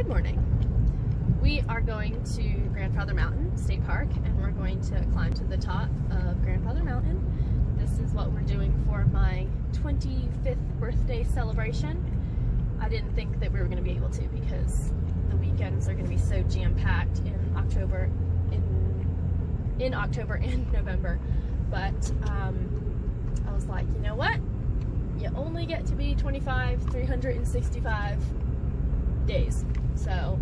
Good morning. We are going to Grandfather Mountain State Park and we're going to climb to the top of Grandfather Mountain. This is what we're doing for my 25th birthday celebration. I didn't think that we were going to be able to because the weekends are going to be so jam-packed in October and November. But I was like, you know what? You only get to be 25, 365 days. So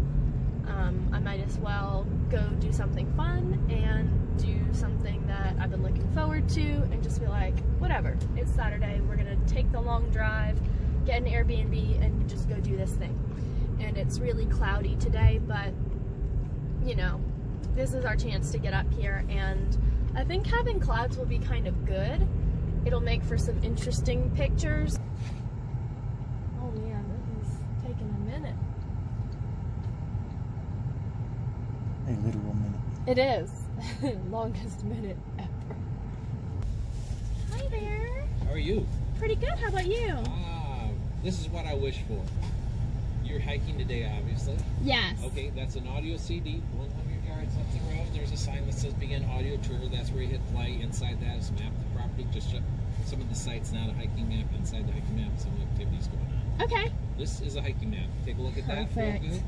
I might as well go do something fun and do something that I've been looking forward to and just be like, whatever, it's Saturday, we're gonna take the long drive, get an Airbnb and just go do this thing. And it's really cloudy today, but you know, this is our chance to get up here, and I think having clouds will be kind of good. It'll make for some interesting pictures. Oh man, this is taking a minute. A literal minute. It is. Longest minute ever. Hi there. How are you? Pretty good. How about you? This is what I wish for. You're hiking today, obviously. Yes. Okay, that's an audio CD. 100 yards up the road, there's a sign that says begin audio tour. That's where you hit play. Inside that is map the property. Just some of the sites, not a hiking map. Inside the hiking map, some of the activities going on. Okay. This is a hiking map. Take a look at that. Perfect. Real good.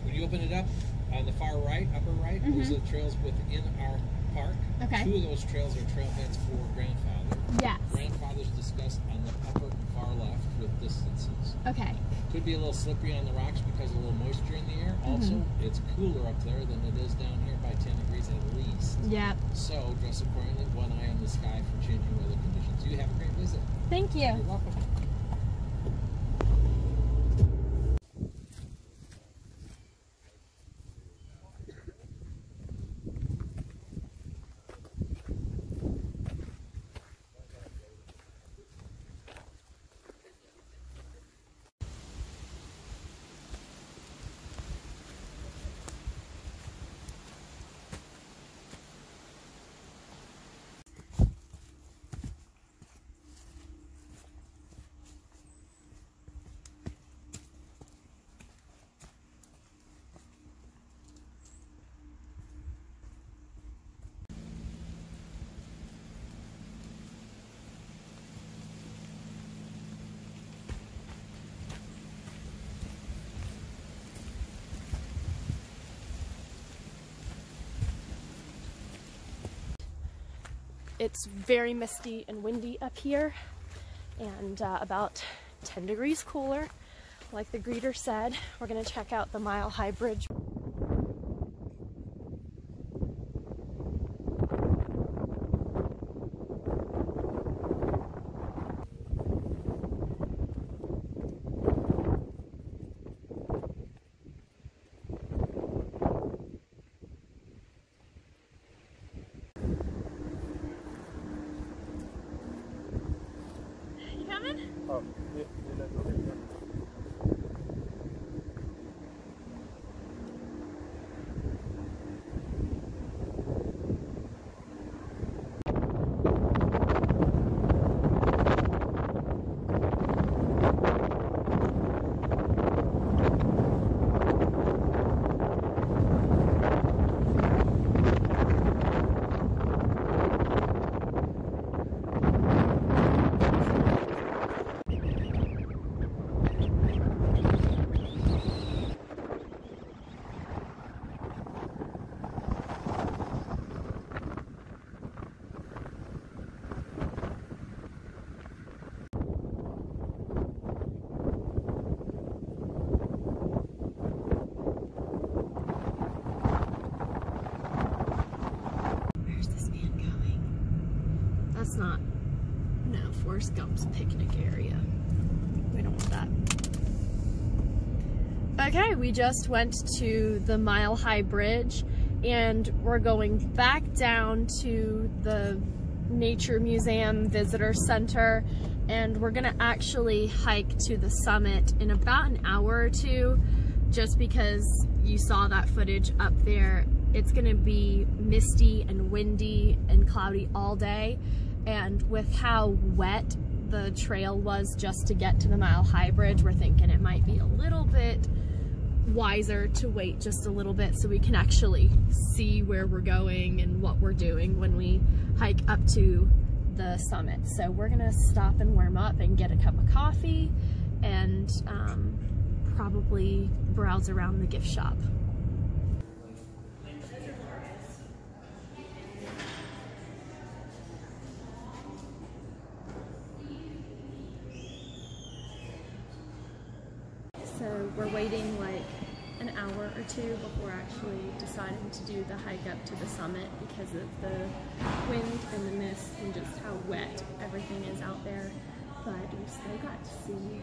When you open it up, on the far right, upper right, those are the trails within our park. Okay. 2 of those trails are trailheads for Grandfather. Yes. Grandfather's discussed on the upper far left with distances. Okay. Could be a little slippery on the rocks because of a little moisture in the air. Also, it's cooler up there than it is down here by 10 degrees at least. Yep. So, dress accordingly, one eye on the sky for changing weather conditions. You have a great visit. Thank you. You're welcome. It's very misty and windy up here, and about 10 degrees cooler. Like the greeter said, we're gonna check out the Mile High Bridge. Oh, yeah, okay. That's not, no, Forrest Gump's picnic area. We don't want that. Okay, we just went to the Mile High Bridge and we're going back down to the Nature Museum Visitor Center, and we're gonna actually hike to the summit in about an hour or two, just because you saw that footage up there. It's gonna be misty and windy and cloudy all day, and with how wet the trail was just to get to the Mile High Bridge, we're thinking it might be a little bit wiser to wait just a little bit so we can actually see where we're going and what we're doing when we hike up to the summit. So we're gonna stop and warm up and get a cup of coffee and probably browse around the gift shop. So we're waiting like an hour or two before actually deciding to do the hike up to the summit because of the wind and the mist and just how wet everything is out there. But we still got to see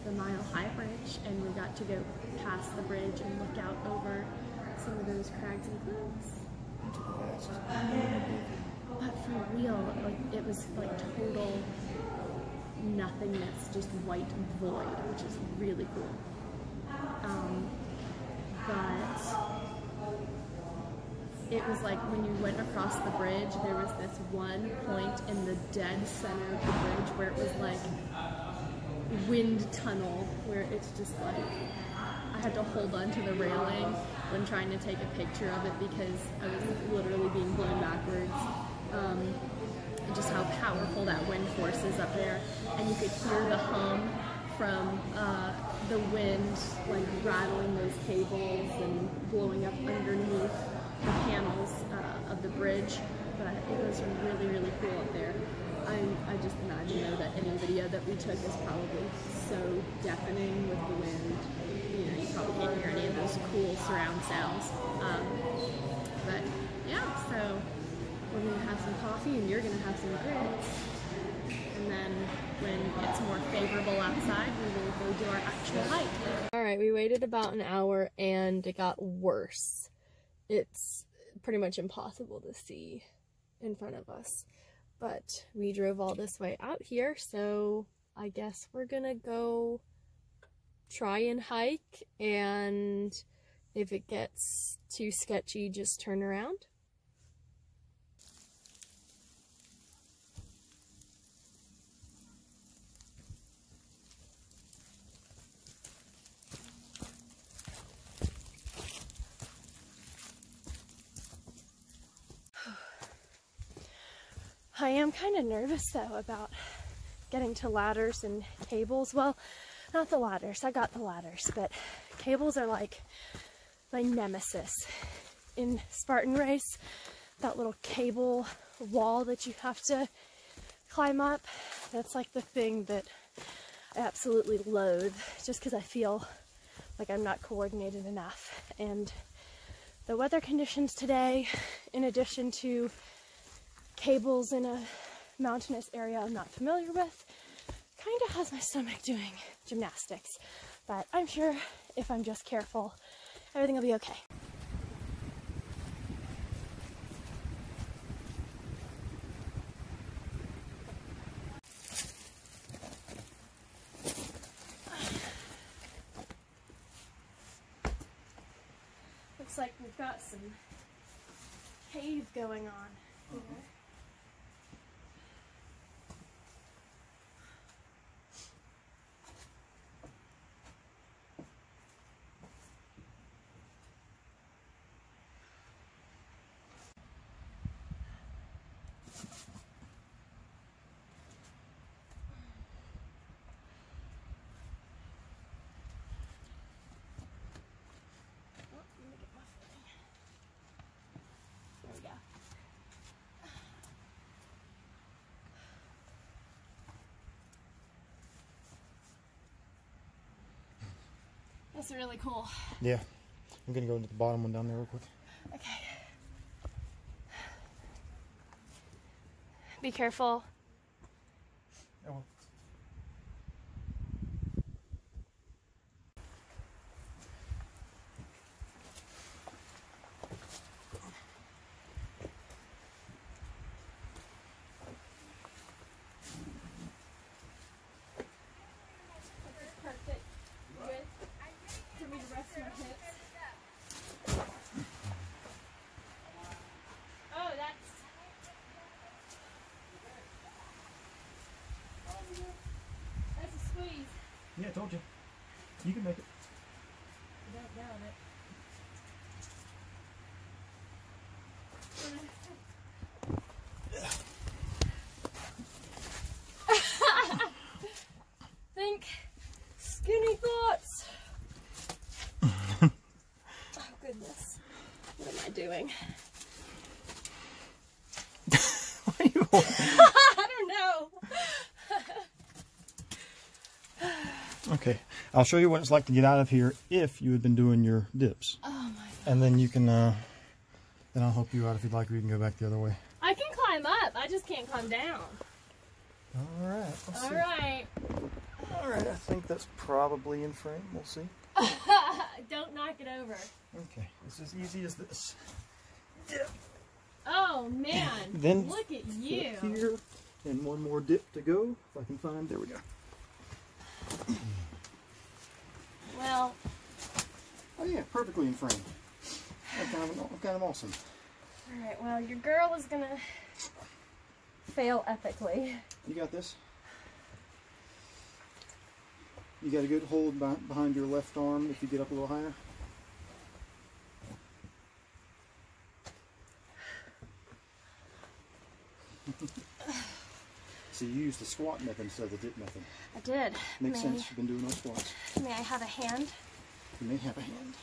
the Mile High Bridge, and we got to go past the bridge and look out over some of those crags and cliffs. But for real, like it was like total nothingness, just white void, which is really cool. But it was like when you went across the bridge, there was this one point in the dead center of the bridge where it was like wind tunnel, where it's just like I had to hold on to the railing when trying to take a picture of it because I was literally being blown backwards. And just how powerful that wind force is up there, and you could hear the hum from the wind like rattling those cables and blowing up underneath the panels of the bridge. But it was really, really cool up there. I just imagine though that any video that we took is probably so deafening with the wind. You know, you probably can't hear any of those cool surround sounds. But yeah, so we're gonna have some coffee and you're gonna have some grits. And then when it's more favorable outside, we will go do our actual hike. All right, we waited about an hour and it got worse. It's pretty much impossible to see in front of us. But we drove all this way out here, so I guess we're gonna go try and hike, and if it gets too sketchy, just turn around. I am kind of nervous though about getting to ladders and cables. Well, not the ladders, I got the ladders, but cables are like my nemesis. In Spartan Race, that little cable wall that you have to climb up, that's like the thing that I absolutely loathe, just because I feel like I'm not coordinated enough. And the weather conditions today, in addition to cables in a mountainous area I'm not familiar with, kind of has my stomach doing gymnastics. But I'm sure if I'm just careful, everything will be okay. Looks like we've got some cave going on here. That's really cool. Yeah. I'm gonna go into the bottom one down there real quick. Okay. Be careful. I will. Perfect. Good. For me to rest my hips. Oh, that's a squeeze. Yeah, I told you. You can make it. down it. Think skinny thoughts. Oh goodness. What am I doing? What are you holding? I don't know. Okay, I'll show you what it's like to get out of here if you had been doing your dips. Oh my god. And then you can, then I'll help you out if you'd like, or you can go back the other way. I can climb up, I just can't climb down. Alright, let's see. Alright. Alright, I think that's probably in frame. We'll see. Don't knock it over. Okay, it's as easy as this. Dip. Oh man, Then look at you. Here, and one more dip to go. If I can find, there we go. Well, Oh yeah, perfectly in frame. Kind of awesome. alright, well your girl is gonna fail epically. You got this? You got a good hold behind your left arm if you get up a little higher. So you used the squat method instead of the dip method. I did. Makes sense, you've been doing those squats. May I have a hand? You may have a hand.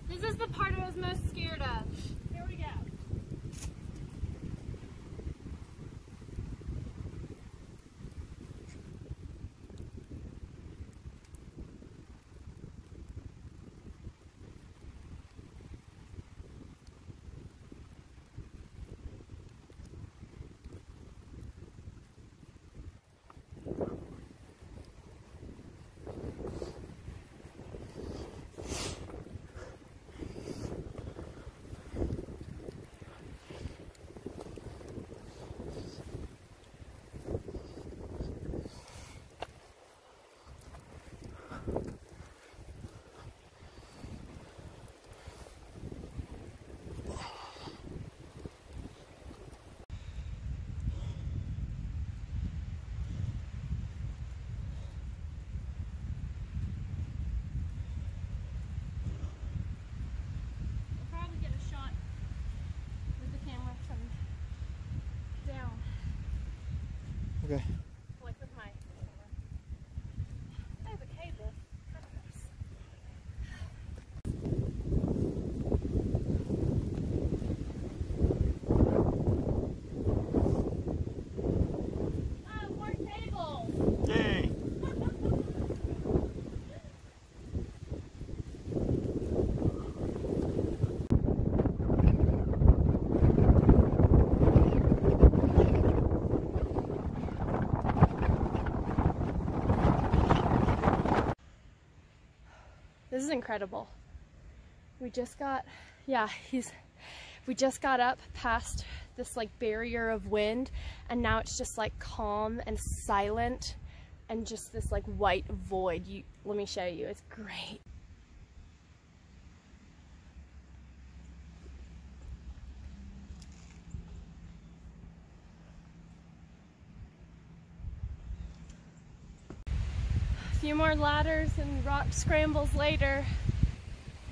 This is the part I was most scared of. Here we go. Okay. Like with my camera. I have a cable. Oh, more cables! Yay! This is incredible. We just got, we just got up past this like barrier of wind, and now it's just like calm and silent and just this like white void. Let me show you, it's great. A few more ladders and rock scrambles later,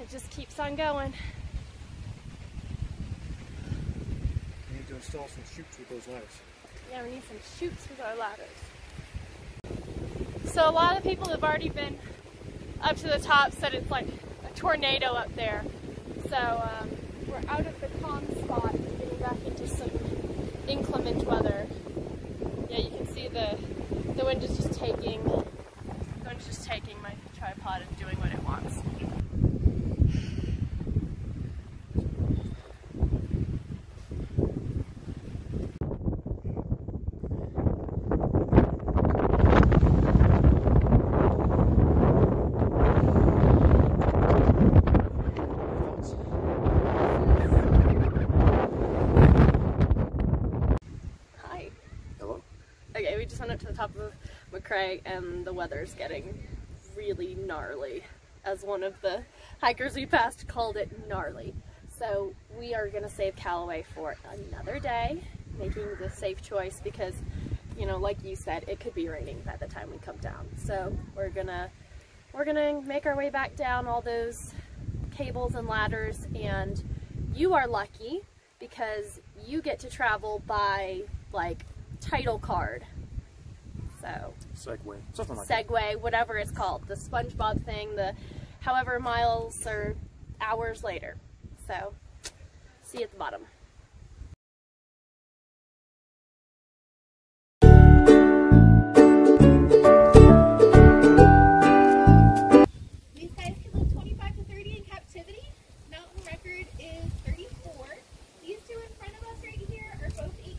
it just keeps on going. We need to install some chutes with those ladders. Yeah, we need some chutes with our ladders. So a lot of people have already been up to the top, said it's like a tornado up there. So we're out of the calm spot and getting back into some inclement weather. Yeah, you can see the wind is just taking my tripod and doing what it wants. top of Mcrae, and the weather's getting really gnarly. As one of the hikers we passed called it, gnarly. So we are gonna save Calloway for another day, making the safe choice because, you know, like you said, it could be raining by the time we come down. So we're gonna make our way back down all those cables and ladders, and you are lucky because you get to travel by like title card. So Segway, something like Segway, whatever it's called, the SpongeBob thing, the however miles or hours later. So see you at the bottom. These guys can live 25 to 30 in captivity. Mountain record is 34. These two in front of us right here are both 18.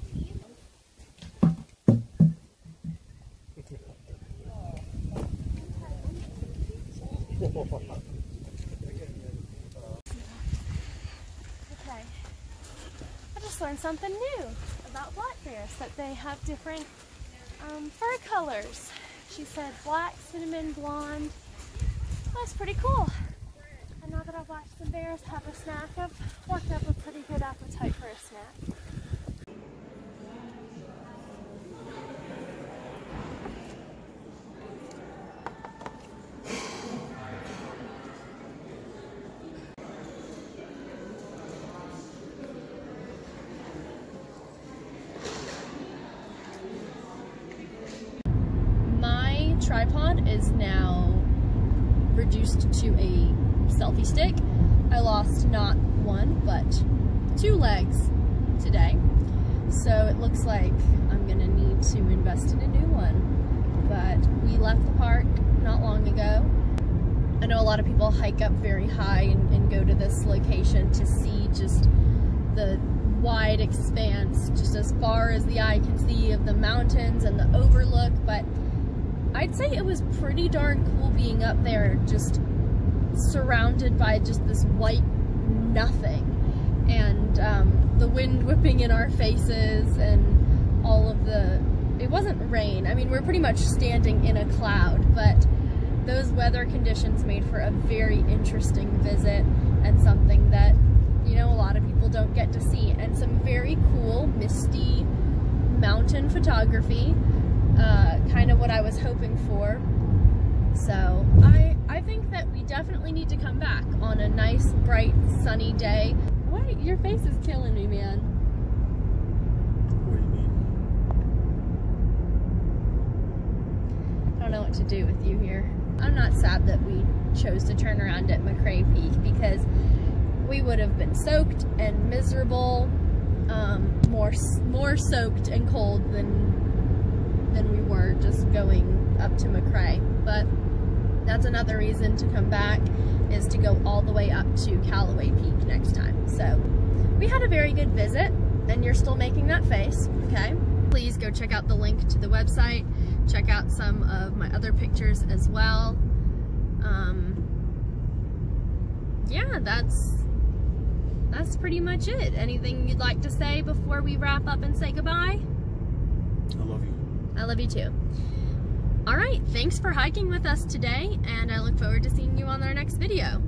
Okay, I just learned something new about black bears, that they have different fur colors. She said black, cinnamon, blonde. That's pretty cool. And now that I've watched some bears have a snack, I've worked up a pretty good appetite for a snack. My tripod is now reduced to a selfie stick. I lost not one, but 2 legs today. So it looks like I'm gonna need to invest in a new one. But we left the park not long ago. I know a lot of people hike up very high and go to this location to see just the wide expanse, just as far as the eye can see, of the mountains and the overlook, but I'd say it was pretty darn cool being up there, just surrounded by just this white nothing, and the wind whipping in our faces, and all of the, it wasn't rain, I mean we're pretty much standing in a cloud, but those weather conditions made for a very interesting visit, and something that, you know, a lot of people don't get to see, and some very cool misty mountain photography. Kind of what I was hoping for. So I think that we definitely need to come back on a nice, bright, sunny day. What? Your face is killing me, man. What do you mean? I don't know what to do with you here. I'm not sad that we chose to turn around at Mcrae Peak, because we would have been soaked and miserable, more soaked and cold than we were just going up to Mcrae. But that's another reason to come back, is to go all the way up to Calloway Peak next time. So we had a very good visit, and you're still making that face, okay? Please go check out the link to the website, check out some of my other pictures as well. Yeah, that's pretty much it. Anything you'd like to say before we wrap up and say goodbye? I love you. I love you too. Alright, thanks for hiking with us today, and I look forward to seeing you on our next video.